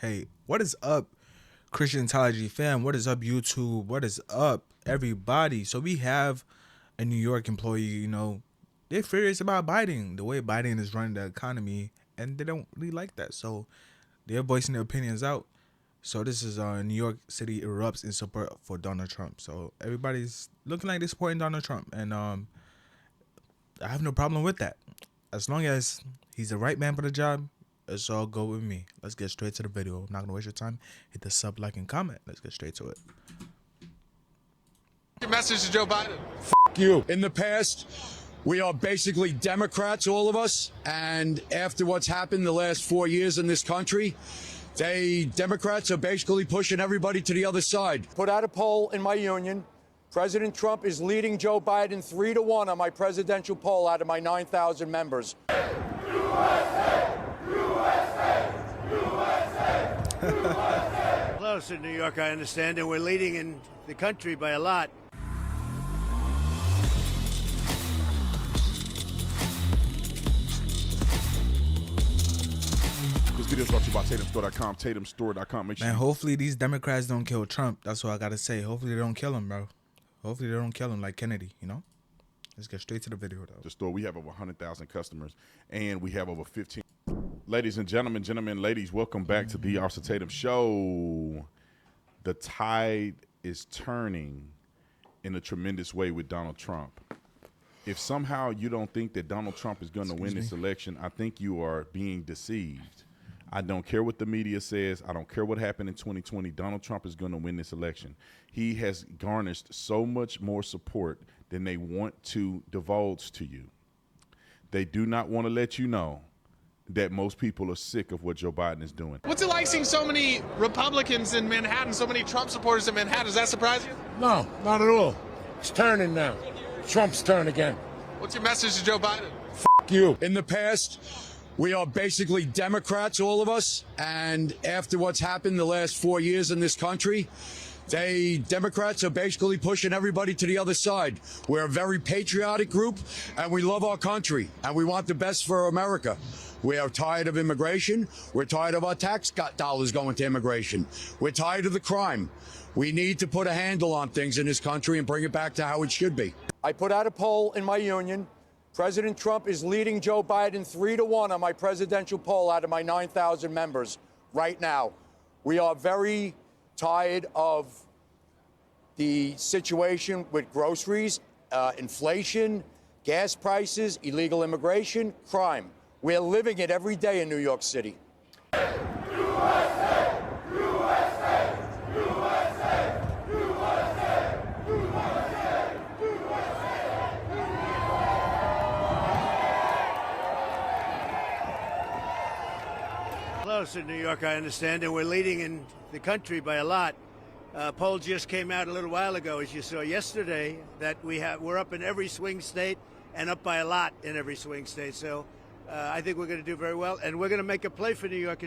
Hey, what is up, Christianology fam? What is up, YouTube? What is up, everybody? So we have a New York employee, they're furious about Biden, the way Biden is running the economy, and they don't really like that. So they're voicing their opinions out. So this is New York City erupts in support for Donald Trump. So everybody's looking like they're supporting Donald Trump, and I have no problem with that. As long as he's the right man for the job, it's all go with me. Let's get straight to the video. I'm not gonna waste your time. Hit the sub, like, and comment. Let's get straight to it. Your message to Joe Biden. You. In the past, we are basically Democrats, all of us. And after what's happened the last 4 years in this country, Democrats are basically pushing everybody to the other side. Put out a poll in my union. President Trump is leading Joe Biden 3-1 on my presidential poll out of my 9,000 members. USA! USA! USA! Close in New York, I understand, and we're leading in the country by a lot. This video is brought to you by TatumStore.com, TatumStore.com. Make sure Man, hopefully these Democrats don't kill Trump. That's what I gotta say. Hopefully they don't kill him, bro. Hopefully they don't kill him like Kennedy, Let's get straight to the video, though. the store. We have over 100,000 customers, and we have over 15. Ladies and gentlemen, ladies, welcome back to the Officer Tatum Show. The tide is turning in a tremendous way with Donald Trump. If somehow you don't think that Donald Trump is going to win this election, I think you are being deceived. I don't care what the media says. I don't care what happened in 2020. Donald Trump is going to win this election. He has garnished so much more support than they want to divulge to you. They do not want to let you know that most people are sick of what Joe Biden is doing. What's it like seeing so many Republicans in Manhattan, so many Trump supporters in Manhattan? Does that surprise you? No, not at all. It's turning now. Trump's turn again. What's your message to Joe Biden? You. In the past, we are basically Democrats, all of us. And after what's happened the last 4 years in this country, Democrats are basically pushing everybody to the other side. We're a very patriotic group, and we love our country, and we want the best for America. We are tired of immigration. We're tired of our tax dollars going to immigration. We're tired of the crime. We need to put a handle on things in this country and bring it back to how it should be. I put out a poll in my union. President Trump is leading Joe Biden 3-1 on my presidential poll out of my 9,000 members right now. We are very tired of the situation with groceries, inflation, gas prices, illegal immigration, crime. We're living it every day in New York City. USA! USA! USA! Close in New York, I understand, and we're leading in the country by a lot. Poll just came out a little while ago, as you saw yesterday, that we're up in every swing state and up by a lot in every swing state. So I think we're going to do very well, and we're going to make a play for New York.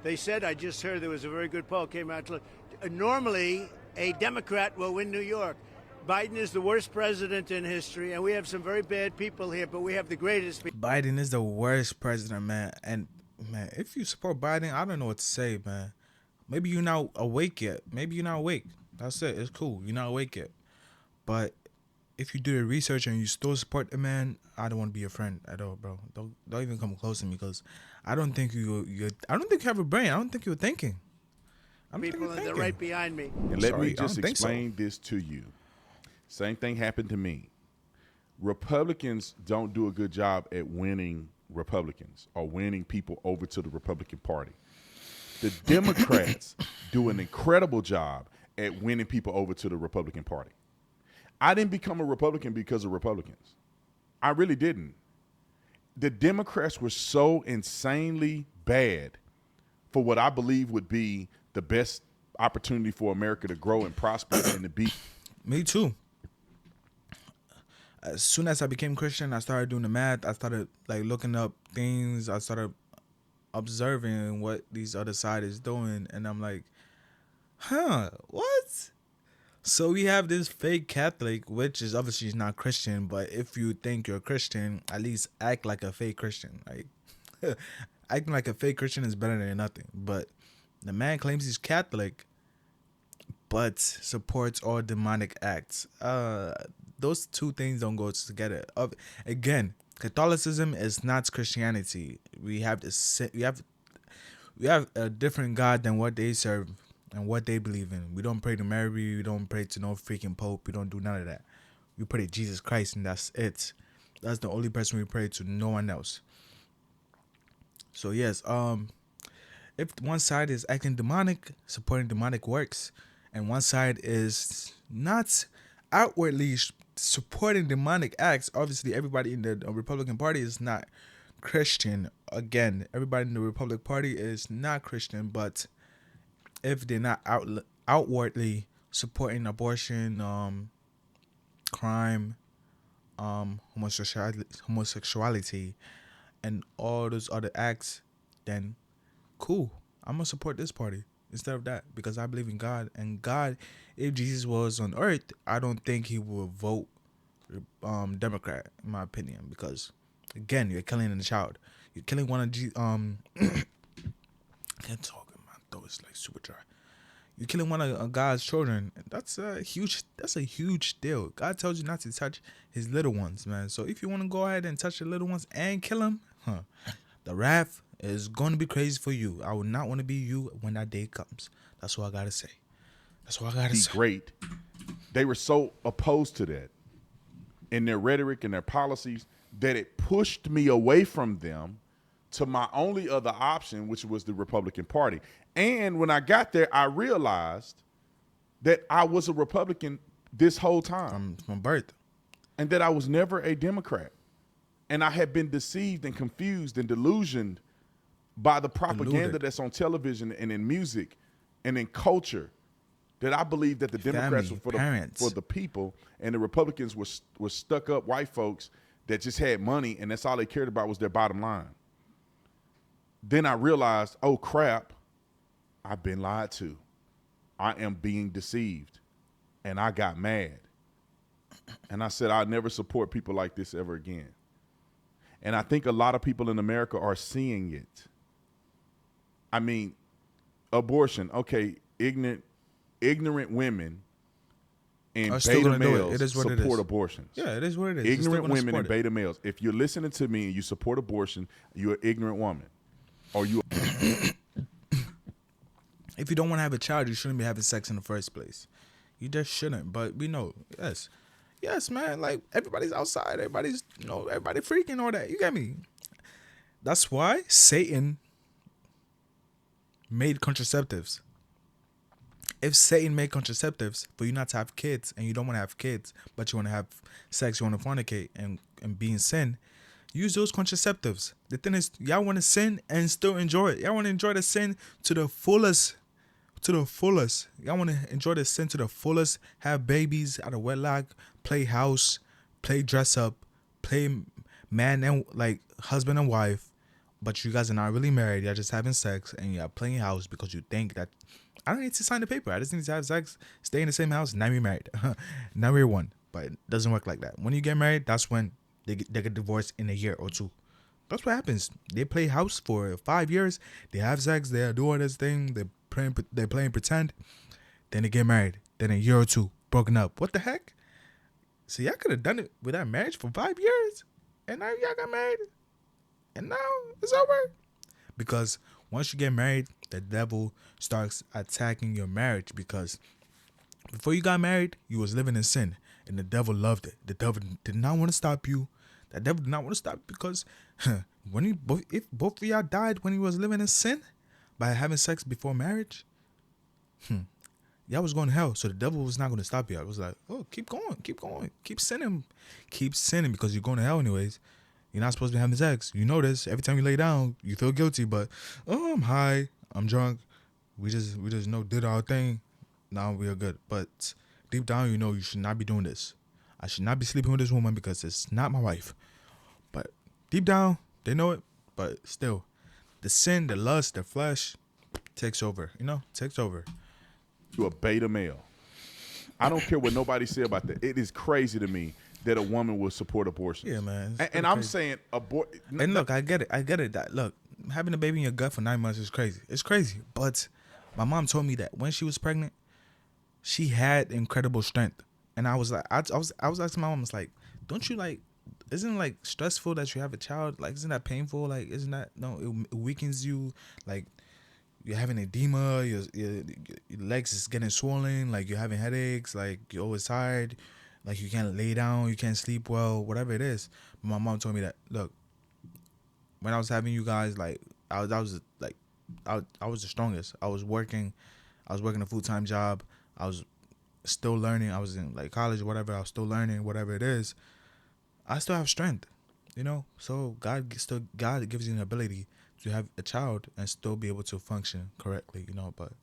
They said, I just heard there was a very good poll came out. Normally, a Democrat will win New York. Biden is the worst president in history, and we have some very bad people here, but we have the greatest people. Biden is the worst president, man. And, man, if you support Biden, I don't know what to say, man. Maybe you're not awake yet. Maybe you're not awake. That's it. It's cool. You're not awake yet. But if you do the research and you still support the man, I don't want to be your friend at all, bro. Don't even come close to me, because I don't think you have a brain. I don't think you're thinking. People, and they're right behind me. And let me just explain this to you. Same thing happened to me. Republicans don't do a good job at winning Republicans or winning people over to the Republican Party. The Democrats do an incredible job at winning people over to the Republican Party. I didn't become a Republican because of Republicans. I really didn't. The Democrats were so insanely bad for what I believe would be the best opportunity for America to grow and prosper and to be. Me too. As soon as I became Christian, I started doing the math. I started looking up things. I started observing what these other side is doing, and I'm like, what? So we have this fake Catholic, which is obviously not Christian, but if you think you're a Christian, at least act like a fake Christian. Like acting like a fake Christian is better than nothing. But The man claims he's Catholic, but supports all demonic acts. Those two things don't go together. Again, Catholicism is not Christianity. We have a different God than what they serve and what they believe in. We don't pray to Mary. We don't pray to no freaking Pope. We don't do none of that. We pray to Jesus Christ, and that's it. That's the only person we pray to. No one else. So yes, if one side is acting demonic, supporting demonic works, and one side is not outwardly supporting demonic acts, obviously everybody in the Republican Party is not Christian. Again, everybody in the Republican Party is not Christian, but if they're not outwardly supporting abortion, crime, homosexuality, and all those other acts, then cool. I'm gonna support this party instead of that because I believe in God. And God, if Jesus was on earth, I don't think he would vote Democrat, in my opinion, because again, you're killing a child. You're killing one of I can't talk. My throat is like super dry. You're killing one of God's children. That's a huge deal. God tells you not to touch his little ones, man. So if you want to go ahead and touch the little ones and kill them, the wrath is going to be crazy for you. I would not want to be you when that day comes. That's what I gotta say. That's what I gotta say. Great. They were so opposed to that in their rhetoric and their policies that it pushed me away from them to my only other option, which was the Republican Party. And when I got there, I realized that I was a Republican this whole time. From birth. And that I was never a Democrat. And I had been deceived and confused and delusioned by the propaganda that's on television and in music and in culture, that I believed that the Democrats were for the people and the Republicans were stuck up white folks that just had money and that's all they cared about was their bottom line. Then I realized, oh crap, I've been lied to. I am being deceived. And I got mad. And I said, I'll never support people like this ever again. And I think a lot of people in America are seeing it. I mean, abortion, okay, ignorant women and beta males support abortions. Yeah, it is what it is. Ignorant women and beta males. If you're listening to me and you support abortion, you're an ignorant woman. Or you. If you don't want to have a child, you shouldn't be having sex in the first place. You just shouldn't. But we know, yes, man. Like everybody's outside, everybody freaking all that. You get me? That's why Satan made contraceptives. If Satan made contraceptives for you not to have kids and you don't want to have kids, but you want to have sex, you want to fornicate and be in sin, use those contraceptives. The thing is, y'all want to sin and still enjoy it. Y'all want to enjoy the sin to the fullest. Y'all want to enjoy the sin to the fullest. Have babies out of wedlock. Play house. Play dress up. Play man and like husband and wife. But you guys are not really married. You're just having sex and you're playing house because you think that I don't need to sign the paper. I just need to have sex, stay in the same house. Now we're married. Now we're one. But it doesn't work like that. When you get married, that's when they get divorced in a year or two. That's what happens. They play house for 5 years. They have sex. They do all this thing. They're playing pretend. Then they get married. Then a year or two, broken up. What the heck? See, y'all could have done it without marriage for 5 years. And now y'all got married. And now it's over. Because once you get married, the devil starts attacking your marriage. Because before you got married, you was living in sin. And the devil loved it. The devil did not want to stop you. The devil did not want to stop you because if both of y'all died when he was living in sin by having sex before marriage, y'all was going to hell. So the devil was not going to stop you. It was like, oh, keep going, keep sinning because you're going to hell anyways. You're not supposed to be having sex. You know this. Every time you lay down, you feel guilty. But I'm high, I'm drunk. We just did our thing. Now we are good. But deep down, you know you should not be doing this. I should not be sleeping with this woman because it's not my wife. But deep down, they know it. But still, the sin, the lust, the flesh takes over. Takes over. You're a beta male. I don't care what nobody say about that. It is crazy to me that a woman will support abortion. Yeah, man. And I'm saying And look, I get it. Look, having a baby in your gut for 9 months is crazy. It's crazy. But My mom told me that when she was pregnant, she had incredible strength, and I was like, I was asking my mom, I was like, don't you like, isn't it like stressful that you have a child? Like, isn't that painful? Like, isn't that no? It weakens you. Like, you're having edema. Your legs is getting swollen. Like, you're having headaches. Like, you're always tired. Like, you can't lay down. You can't sleep well. Whatever it is. My mom told me that. Look, when I was having you guys, like, I was like, I was the strongest. I was working. I was working a full-time job. I was still learning. I was in like college or whatever. I was still learning whatever it is. I still have strength, you know. So God gives you an ability to have a child and still be able to function correctly, you know. But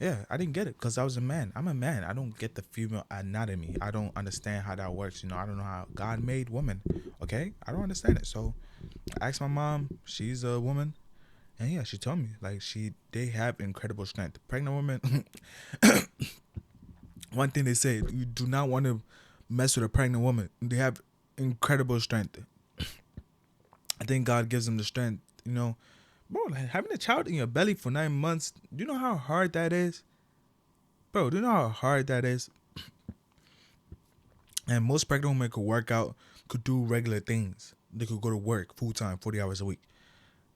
yeah, I didn't get it because I was a man. I'm a man. I don't get the female anatomy. I don't understand how that works. You know, I don't know how God made women. Okay, I don't understand it. So I asked my mom. She's a woman. And yeah, she told me like they have incredible strength. Pregnant women, one thing they say, you do not want to mess with a pregnant woman. They have incredible strength. I think God gives them the strength, you know. Bro, like having a child in your belly for 9 months, do you know how hard that is? Bro, do you know how hard that is? And most pregnant women could work out, could do regular things. They could go to work full time, 40 hours a week,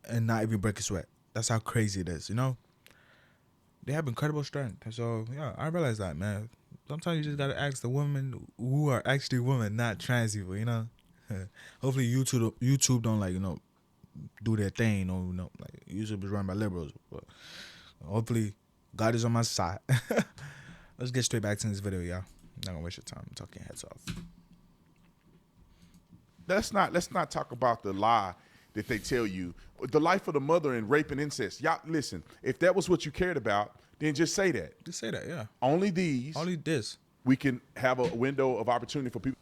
and not even break a sweat. That's how crazy it is, you know? They have incredible strength. So, yeah, I realize that, man. Sometimes you just gotta ask the women who are actually women, not trans people, you know? Hopefully YouTube don't like, you know, do their thing, or, you know, like YouTube is run by liberals. But hopefully God is on my side. Let's get straight back to this video, y'all. I'm not gonna waste your time talking heads off. Let's not talk about the lie that they tell you, the life of the mother and rape and incest. Y'all listen, if that was what you cared about, then just say that. Just say that, yeah. Only these. Only this. We can have a window of opportunity for people.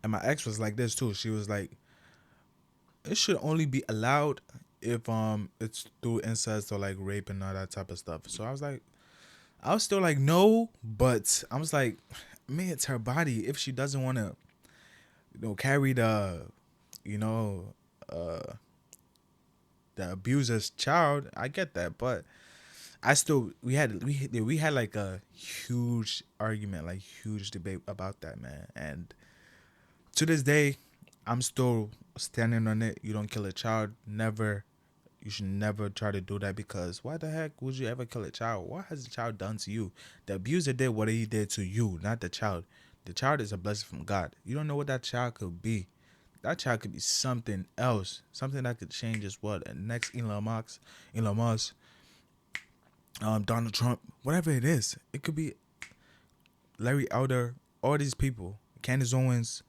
And my ex was like this too. She was like, it should only be allowed if it's through incest or like rape and all that type of stuff. So I was still like no, but I was like, man, it's her body. If she doesn't want to, you know, carry the, you know, the abuser's child, I get that, but I still we had like a huge argument, like huge debate about that, man. And to this day, I'm still standing on it. You don't kill a child. Never. You should never try to do that, because why the heck would you ever kill a child? What has the child done to you? The abuser did what he did to you, not the child. The child is a blessing from God. You don't know what that child could be. That child could be something else. Something that could change his world. And next Elon Musk, Donald Trump, whatever it is. It could be Larry Elder, all these people. Candace Owens,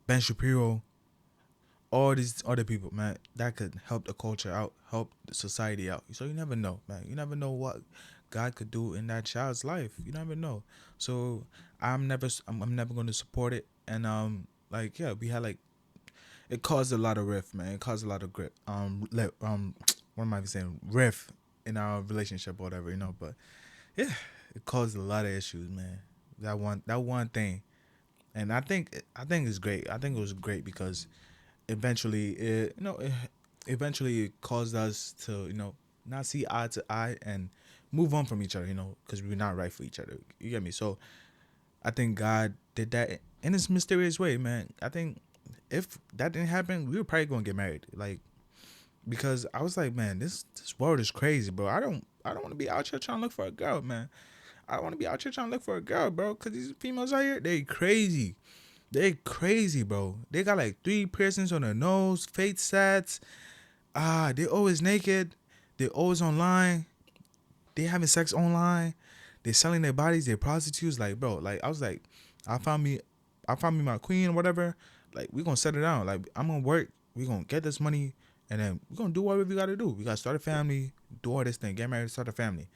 Ben Shapiro, all these other people, man, that could help the culture out, help the society out. So you never know, man. You never know what God could do in that child's life. You never know. So I'm never going to support it. And like, yeah, we had like, it caused a lot of rift, man. It caused a lot of grip. What am I saying? Rift in our relationship or whatever, you know. But yeah, it caused a lot of issues, man. That one thing. And I think it's great. I think it was great because eventually it caused us to, you know, not see eye to eye and move on from each other, you know, because we're not right for each other. You get me? So I think God did that in this mysterious way, man. I think if that didn't happen, we were probably gonna get married, like, because I was like, man, this world is crazy, bro. I don't want to be out here trying to look for a girl, man. I want to be out here trying to look for a girl, bro, because these females out here, they crazy. They crazy, bro. They got like 3 piercings on their nose, fake stats. They always naked. They always online. They having sex online. They selling their bodies. They prostitutes. Like, bro, like I was like, I found me my queen or whatever. Like, we gonna settle down. Like, I'm gonna work. We gonna get this money, and then we gonna do whatever we gotta do. We gotta start a family, do all this thing, get married, start a family.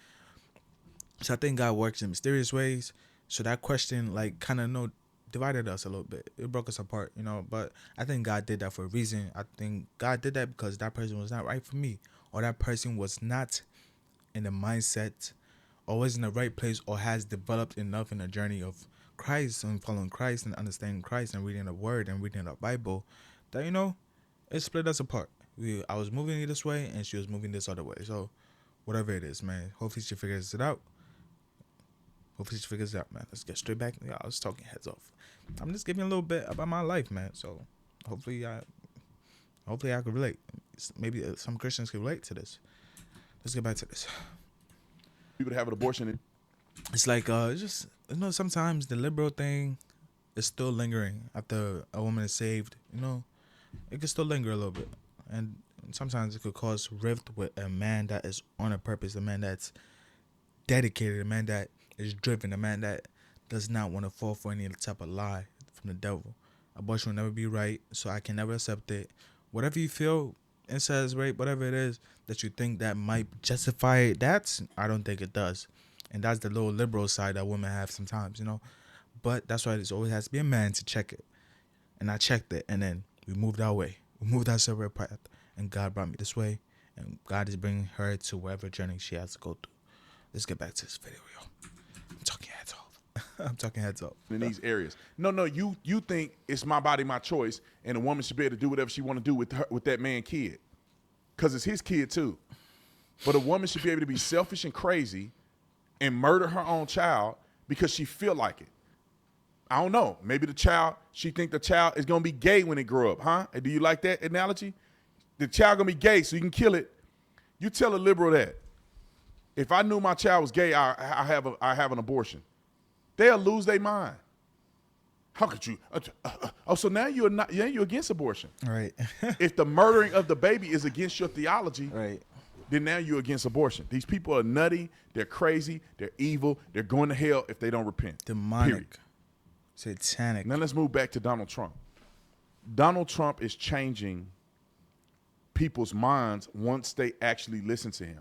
So I think God works in mysterious ways. So that question, like, kind of divided us a little bit. It broke us apart, you know. But I think God did that for a reason. I think God did that because that person was not right for me, or that person was not in the mindset, or was in the right place, or has developed enough in the journey of Christ and following Christ and understanding Christ and reading the Word and reading the Bible, that, you know, it split us apart. I was moving this way, and she was moving this other way. So, whatever it is, man. Hopefully she figures it out. Man. Let's get straight back. Yeah, I was talking heads off. I'm just giving a little bit about my life, man. So, hopefully I could relate. Maybe some Christians can relate to this. Let's get back to this. People that have an abortion. It's like just sometimes the liberal thing is still lingering after a woman is saved. It can still linger a little bit, and sometimes it could cause rift with a man that is on a purpose, a man that's dedicated, a man that is driven, a man that does not want to fall for any type of lie from the devil. Abortion will never be right, so I can never accept it. Whatever you feel, incest, rape, whatever it is that you think that might justify it, I don't think it does. And that's the little liberal side that women have sometimes, But that's why it always has to be a man to check it. And I checked it, and then we moved our way. We moved our separate path, and God brought me this way, and God is bringing her to whatever journey she has to go through. Let's get back to this video, yo. I'm talking heads off. In these areas. No, you think it's my body, my choice, and a woman should be able to do whatever she want to do with that man kid. Because it's his kid too. But a woman should be able to be selfish and crazy and murder her own child because she feel like it. I don't know. Maybe she think the child is going to be gay when it grow up, huh? Do you like that analogy? The child going to be gay, so you can kill it. You tell a liberal that. If I knew my child was gay, I have an abortion. They'll lose their mind. How could you? So now you're against abortion. Right. If the murdering of the baby is against your theology, right, then now you're against abortion. These people are nutty. They're crazy. They're evil. They're going to hell if they don't repent. Demonic. Period. Satanic. Now let's move back to Donald Trump. Donald Trump is changing people's minds once they actually listen to him.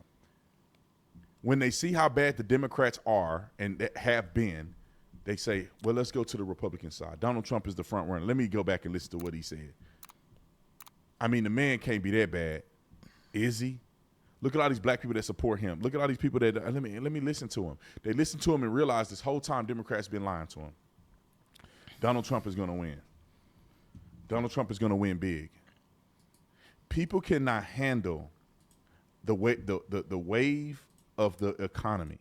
When they see how bad the Democrats are and have been, they say, well, let's go to the Republican side. Donald Trump is the front runner. Let me go back and listen to what he said. I mean, the man can't be that bad. Is he? Look at all these black people that support him. Look at all these people that, let me listen to him. They listen to him and realize this whole time Democrats been lying to him. Donald Trump is going to win. Donald Trump is going to win big. People cannot handle the wave of the economy.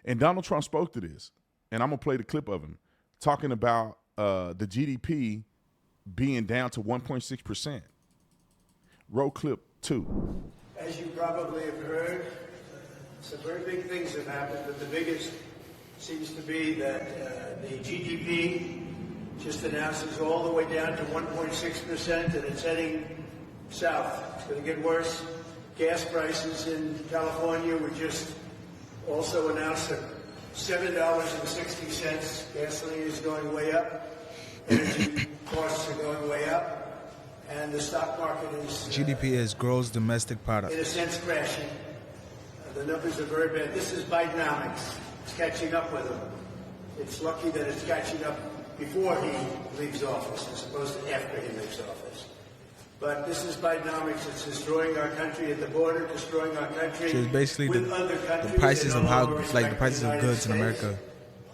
And Donald Trump spoke to this. And I'm going to play the clip of him talking about the GDP being down to 1.6%. Roll clip 2. As you probably have heard, some very big things have happened, but the biggest seems to be that the GDP just announces all the way down to 1.6%, and it's heading south. It's going to get worse. Gas prices in California were just also announced at $7.60. Gasoline is going way up. Energy costs are going way up. And the stock market is... GDP is gross domestic product. In a sense, crashing. The numbers are very bad. This is Bidenomics. It's catching up with him. It's lucky that it's catching up before he leaves office as opposed to after he leaves office. But this is Bidenomics. It's destroying our country at the border, destroying our country So it's basically with other countries. the prices of no the prices of goods in States. America.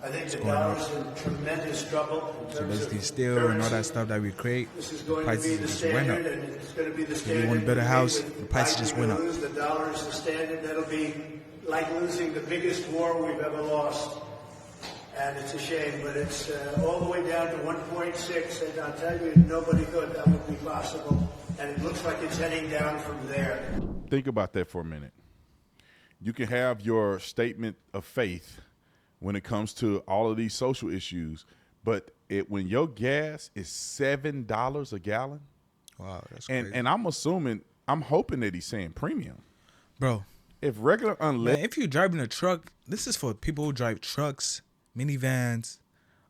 I think the dollar's in tremendous trouble. So basically steel and all that stuff that we create, This is going to be prices the just went up. standard, and it's going to be the If standard. you want to build a house, With the prices Biden just went up. lose, the dollar is the standard. That'll be like losing the biggest war we've ever lost. And it's a shame, but it's all the way down to 1.6, and I'll tell you, nobody thought that would be possible, and it looks like it's heading down from there. Think about that for a minute. You can have your statement of faith when it comes to all of these social issues, but when your gas is $7 a gallon, Wow, that's crazy. and I'm hoping that he's saying premium. Bro, If regular unleaded, man, if you're driving a truck, this is for people who drive trucks, minivans,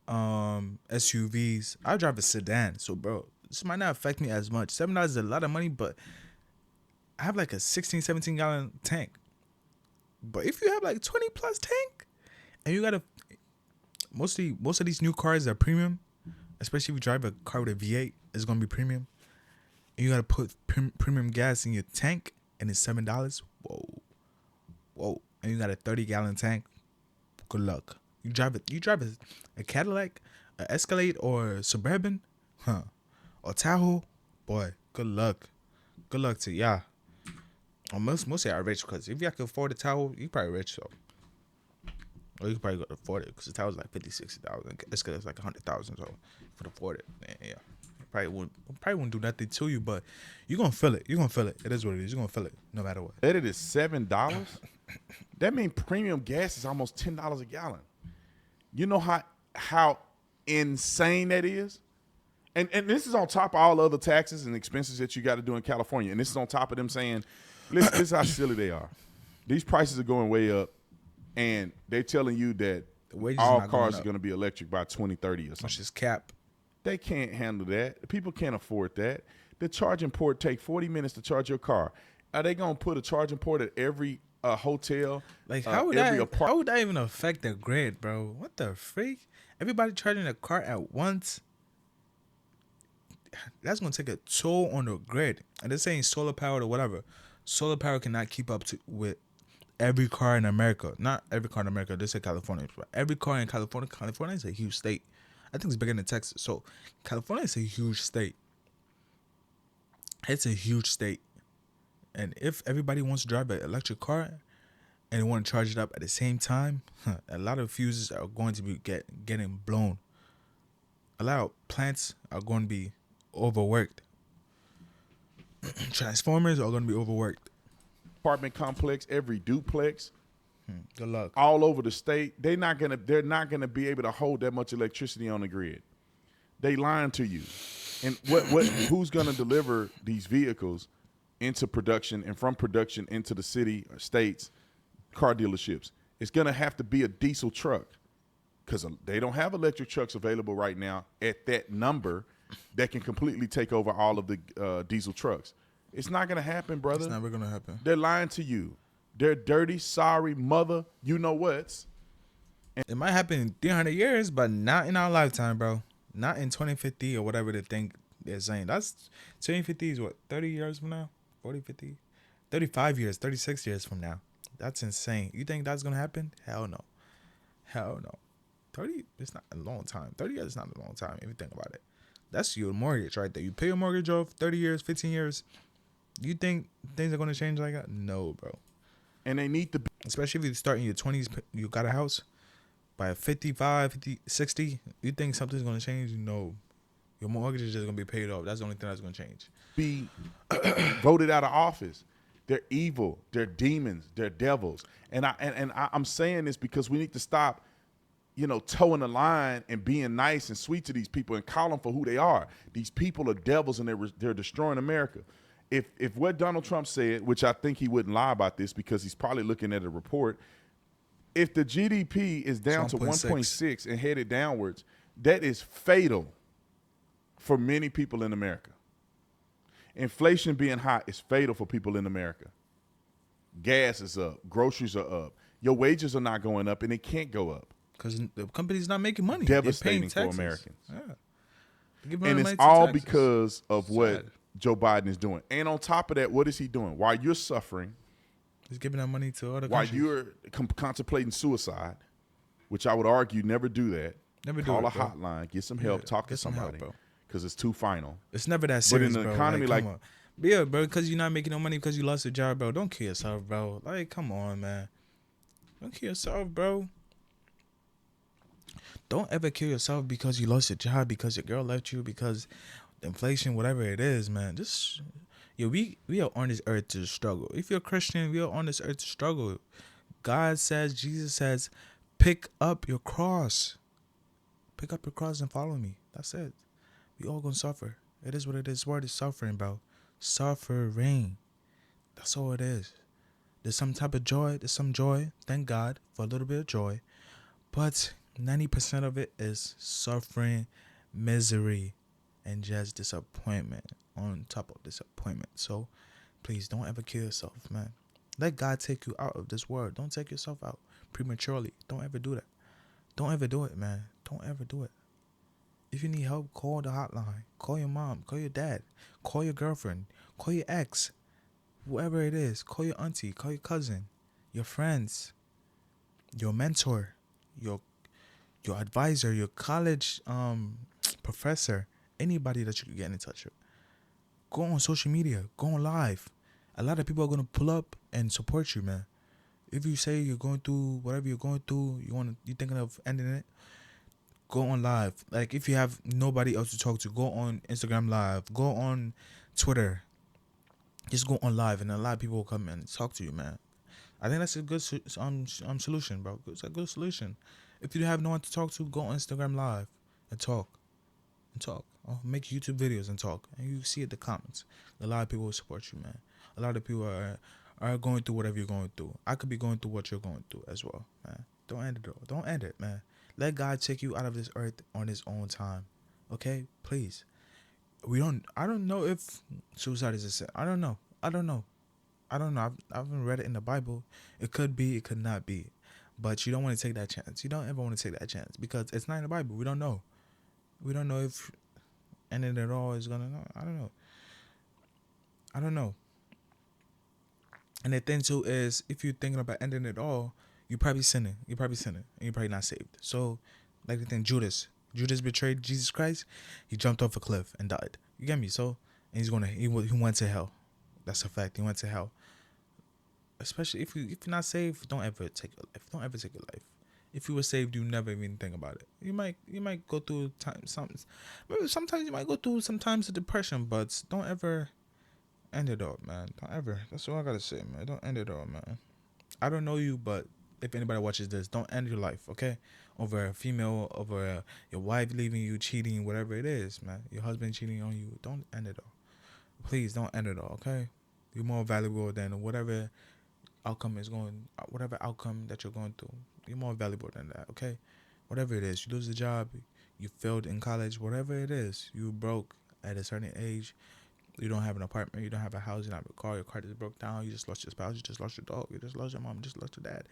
SUVs. I drive a sedan, so bro, this might not affect me as much. $7 is a lot of money, but I have like a 16, 17 gallon tank. But if you have like 20 plus tank, and you gotta, most of these new cars are premium, especially if you drive a car with a V8, it's gonna be premium. And you gotta put premium gas in your tank, and it's $7. Whoa, and you got a 30-gallon tank. Good luck. You drive a Cadillac, a Escalade, or a Suburban, or Tahoe. Boy, Good luck. Good luck to y'all. Most are rich because if y'all can afford a towel, you probably rich so. Or you can probably go afford it because the towel's like 50, 60,000. It's because it's like 100,000. So if you can afford it, man, yeah. Probably wouldn't do nothing to you, but you're gonna feel it. You're gonna feel it. It is what it is. You're gonna feel it no matter what. It is $7. That means premium gas is almost $10 a gallon. You know how insane that is? And this is on top of all the other taxes and expenses that you got to do in California. And this is on top of them saying, listen, this is how silly they are. These prices are going way up, and they're telling you that all cars are going to be electric by 2030 or something. Which is cap. They can't handle that. People can't afford that. The charging port take 40 minutes to charge your car. Are they going to put a charging port at every hotel? Like, how would that even affect the grid, bro? What the freak? Everybody charging a car at once? That's going to take a toll on the grid. And they're saying solar powered or whatever. Solar power cannot keep up with every car in America. Not every car in America. They say California. But every car in California. California is a huge state. I think it's bigger than Texas. So California is a huge state. It's a huge state. And if everybody wants to drive an electric car and they want to charge it up at the same time, a lot of fuses are going to be getting blown. A lot of plants are going to be overworked. Transformers are going to be overworked. Apartment complex, every duplex, good luck. all over the state. They're not gonna be able to hold that much electricity on the grid. They lying to you. And who's gonna deliver these vehicles into production and from production into the city or states, car dealerships? It's gonna have to be a diesel truck because they don't have electric trucks available right now at that number that can completely take over all of the diesel trucks. It's not gonna happen, brother. It's never gonna happen. They're lying to you. They're dirty, sorry, mother. You know what's. It might happen in 300 years, but not in our lifetime, bro. Not in 2050 or whatever they think they're saying. That's 2050 is what, 30 years from now? 40, 50? 35 years, 36 years from now. That's insane. You think that's gonna happen? Hell no. Hell no. 30, it's not a long time. 30 years is not a long time if you think about it. That's your mortgage right there. You pay your mortgage off 30 years, 15 years. You think things are going to change like that? No, bro. And they need to be. Especially if you start in your 20s, you got a house. By 55, 50, 60, you think something's going to change? No. Your mortgage is just going to be paid off. That's the only thing that's going to change. Be voted out of office. They're evil. They're demons. They're devils. And I'm saying this because we need to stop, towing the line and being nice and sweet to these people and call them for who they are. These people are devils and they're destroying America. If what Donald Trump said, which I think he wouldn't lie about this because he's probably looking at a report, if the GDP is down to 1.6 and headed downwards, that is fatal for many people in America. Inflation being high is fatal for people in America. Gas is up. Groceries are up. Your wages are not going up, and it can't go up. Because the company's not making money. Devastating for Americans. Yeah. And it's all because of what Joe Biden is doing. And on top of that, what is he doing? While you're suffering, he's giving that money to other while countries. you're contemplating suicide, which I would argue never do that. Never Call do it, a hotline, get some help, talk to somebody, because it's too final. It's never that serious, but in bro. an economy like yeah, bro, because you're not making no money because you lost your job, bro. Don't kill yourself, bro. Like, come on, man. Don't kill yourself, bro. Don't ever kill yourself because you lost your job, because your girl left you, because inflation, whatever it is, man. Just, we are on this earth to struggle. If you're a Christian, we are on this earth to struggle. God says, Jesus says, pick up your cross. Pick up your cross and follow me. That's it. We all gonna suffer. It is what it is. Word is suffering, bro. Suffering. That's all it is. There's some type of joy. There's some joy. Thank God for a little bit of joy. But 90% of it is suffering, misery, and just disappointment on top of disappointment. So please don't ever kill yourself, man. Let God take you out of this world. Don't take yourself out prematurely. Don't ever do that. Don't ever do it, man. Don't ever do it. If you need help, call the hotline. Call your mom. Call your dad. Call your girlfriend. Call your ex. Whoever it is. Call your auntie. Call your cousin. Your friends. Your mentor. Your advisor. Your college professor. Anybody that you can get in touch with. Go on social media. Go on live. A lot of people are gonna pull up and support you, man. If you say you're going through whatever you're going through, you're thinking of ending it, go on live. Like if you have nobody else to talk to, go on Instagram live, go on Twitter. Just go on live, and a lot of people will come and talk to you, man. I think that's a good solution, bro. It's a good solution. If you have no one to talk to, go on Instagram live and talk or make YouTube videos and talk, and you see the comments. A lot of people will support you, man. A lot of people are going through whatever you're going through. I could be going through what you're going through as well, man. Don't end it. Don't end it, man. Let God take you out of this earth on His own time. Okay, please. I don't know if suicide is a sin. I don't know. I haven't read it in the Bible. It could be. It could not be. But you don't want to take that chance. You don't ever want to take that chance because it's not in the Bible. We don't know. We don't know if ending it all is gonna. I don't know. I don't know. And the thing too is, if you're thinking about ending it all, you're probably sinning. And you're probably not saved. So, like the thing, Judas betrayed Jesus Christ. He jumped off a cliff and died. You get me? So, and he went to hell. That's a fact. He went to hell. Especially if you're not saved, don't ever take your life. Don't ever take your life. If you were saved, you never even think about it. You might go through sometimes you might go through some times of depression, but don't ever end it all, man. Don't ever. That's all I gotta say, man. Don't end it all, man. I don't know you, but if anybody watches this, don't end your life, okay? Over a female, over your wife leaving you, cheating, whatever it is, man. Your husband cheating on you. Don't end it all. Please don't end it all, okay? You're more valuable than whatever outcome that you're going through. You're more valuable than that, okay? Whatever it is, you lose a job, you failed in college, whatever it is, you broke at a certain age, you don't have an apartment, you don't have a house, you don't have a car, your car just broke down, you just lost your spouse, you just lost your dog, you just lost your mom, you just lost your dad.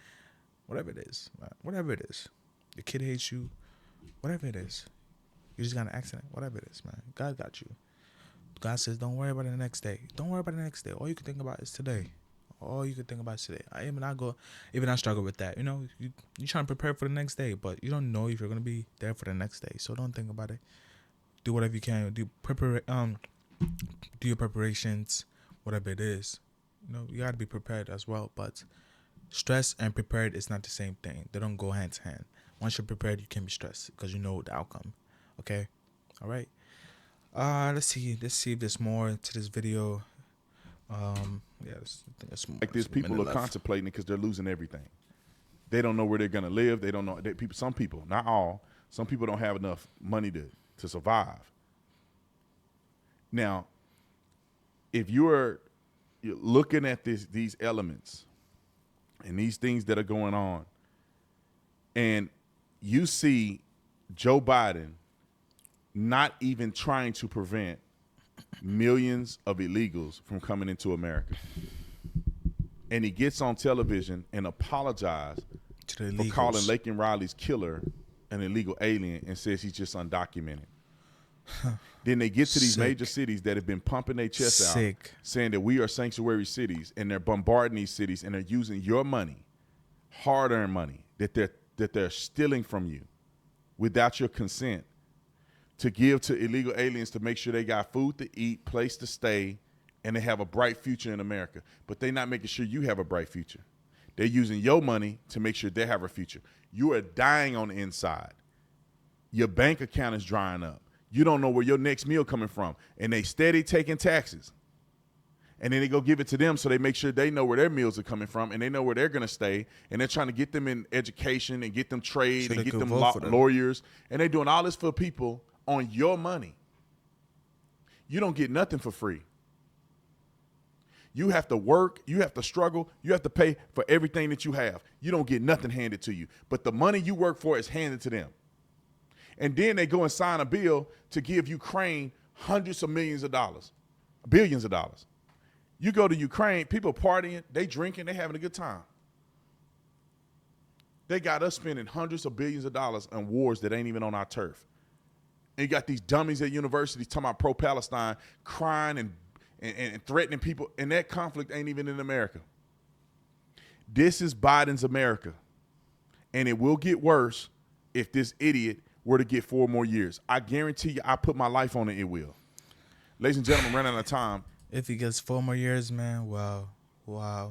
Whatever it is, man. Whatever it is. Your kid hates you, whatever it is. You just got an accident, whatever it is, man. God got you. God says, don't worry about it the next day. Don't worry about it the next day. All you can think about is today. All you can think about is today. Even I struggle with that. You know, you trying to prepare for the next day, but you don't know if you're gonna be there for the next day. So don't think about it. Do whatever you can. Do your preparations, whatever it is. You know, you gotta be prepared as well. But stress and prepared is not the same thing. They don't go hand to hand. Once you're prepared, you can't be stressed because you know the outcome. Okay, all right. Let's see if there's more to this video. Yeah, I think that's more. Like this, people are contemplating because they're losing everything. They don't know where they're gonna live. They don't know. Some people, not all, some people don't have enough money to survive. Now, if you're looking at these elements and these things that are going on, and you see Joe Biden not even trying to prevent millions of illegals from coming into America. And he gets on television and apologizes for calling Laken Riley's killer an illegal alien and says he's just undocumented. Then they get to these major cities that have been pumping their chests out, saying that we are sanctuary cities, and they're bombarding these cities, and they're using your money, hard-earned money, that they're stealing from you without your consent, to give to illegal aliens to make sure they got food to eat, place to stay, and they have a bright future in America. But they're not making sure you have a bright future. They're using your money to make sure they have a future. You are dying on the inside. Your bank account is drying up. You don't know where your next meal coming from. And they steady taking taxes. And then they go give it to them so they make sure they know where their meals are coming from and they know where they're going to stay. And they're trying to get them in education and get them trade and get them lawyers. And they're doing all this for people on your money. You don't get nothing for free. You have to work, you have to struggle, you have to pay for everything that you have. You don't get nothing handed to you. But the money you work for is handed to them. And then they go and sign a bill to give Ukraine hundreds of millions of dollars, billions of dollars. You go to Ukraine, people partying, they drinking, they having a good time. They got us spending hundreds of billions of dollars on wars that ain't even on our turf. And you got these dummies at universities talking about pro-Palestine, crying and threatening people, and that conflict ain't even in America. This is Biden's America, and it will get worse if this idiot were to get 4 more years. I guarantee you, I put my life on it, it will. Ladies and gentlemen, running out of time. If he gets 4 more years, man, wow. That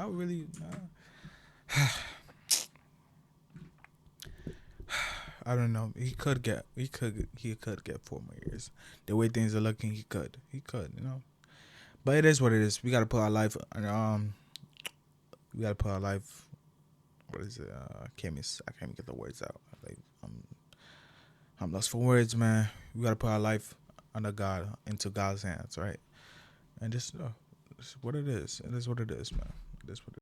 would really. I don't know. He could get 4 more years. The way things are looking, he could. But it is what it is. We gotta put our life. We gotta put our life. What is it? I can't even get the words out. Like I'm lost for words, man. We gotta put our life under God, into God's hands, right? And just it's what it is. It is what it is, man. It is what it is.